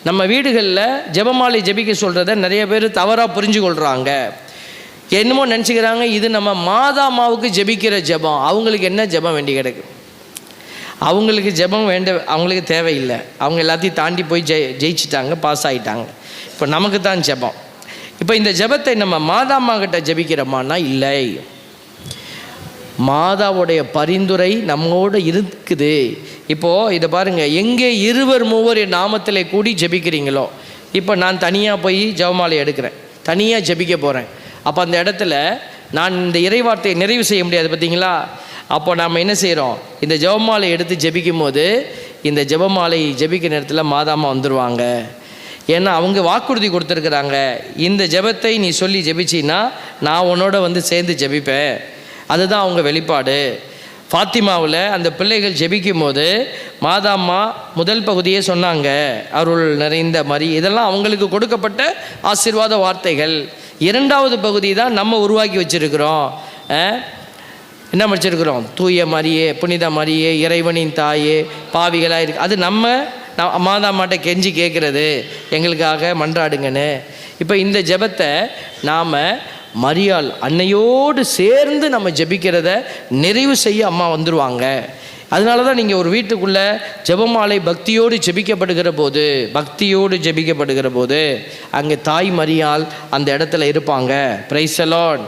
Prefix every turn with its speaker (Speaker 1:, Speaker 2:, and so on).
Speaker 1: நம்ம வீடுகளில் ஜெபமாலை ஜெபிக்க சொல்கிறத நிறைய பேர் தவறாக புரிஞ்சு கொள்கிறாங்க. என்னமோ நினச்சிக்கிறாங்க இது நம்ம மாதாமாவுக்கு ஜெபிக்கிற ஜெபம். அவங்களுக்கு என்ன ஜெபம் வேண்டி கிடக்கு? அவங்களுக்கு ஜெபம் அவங்களுக்கு தேவையில்லை. அவங்க எல்லாத்தையும் தாண்டி போய் ஜெயிச்சிட்டாங்க, பாஸ் ஆகிட்டாங்க. இப்போ நமக்கு தான் ஜெபம். இப்போ இந்த ஜெபத்தை நம்ம மாதாம்மா கிட்ட ஜெபிக்கிறோமான்னா இல்லை. மாதாவுடைய பரிந்துரை நம்மோடு இருக்குது. இப்போது இதை பாருங்கள், எங்கே இருவர் மூவர் என் நாமத்தில் கூடி ஜெபிக்கிறீங்களோ, இப்போ நான் தனியாக போய் ஜெபமாலை எடுக்கிறேன், தனியாக ஜெபிக்க போகிறேன். அப்போ அந்த இடத்துல நான் இந்த இறைவார்த்தையை நிறைவு செய்ய முடியாது பார்த்தீங்களா? அப்போ நாம் என்ன செய்கிறோம்? இந்த ஜெபமாலை எடுத்து ஜெபிக்கும் போது இந்த ஜெபமாலை ஜெபிக்கிற நேரத்தில் மாதாம்மா வந்துடுவாங்க. ஏன்னா அவங்க வாக்குறுதி கொடுத்துருக்குறாங்க, இந்த ஜெபத்தை நீ சொல்லி ஜெபிச்சின்னா நான் உன்னோட வந்து சேர்ந்து ஜெபிப்பேன். அதுதான் அவங்க வெளிப்பாடு. ஃபாத்திமாவில் அந்த பிள்ளைகள் ஜெபிக்கும் போது மாதாம்மா முதல் பகுதியே சொன்னாங்க, அருள் நிறைந்த மரி. இதெல்லாம் அவங்களுக்கு கொடுக்கப்பட்ட ஆசீர்வாத வார்த்தைகள். இரண்டாவது பகுதி தான் நம்ம உருவாக்கி வச்சுருக்கிறோம். என்ன படிச்சிருக்கிறோம்? தூய மரியே, புனித மரியே, இறைவனின் தாயே, பாவிகளாக இருக்கு. அது நம்ம மாதாம்மாட்ட கெஞ்சி கேட்குறது, எங்களுக்காக மன்றாடுங்கன்னு. இப்போ இந்த ஜெபத்தை நாம் மரியாள் அன்னையோடு சேர்ந்து நம்ம ஜெபிக்கிறத நிறைவு செய்ய அம்மா வந்துடுவாங்க. அதனால தான் நீங்கள் ஒரு வீட்டுக்குள்ளே ஜெபமாலை பக்தியோடு ஜெபிக்கப்படுகிற போது அங்கே தாய் மரியாள் அந்த இடத்துல இருப்பாங்க. Praise the Lord.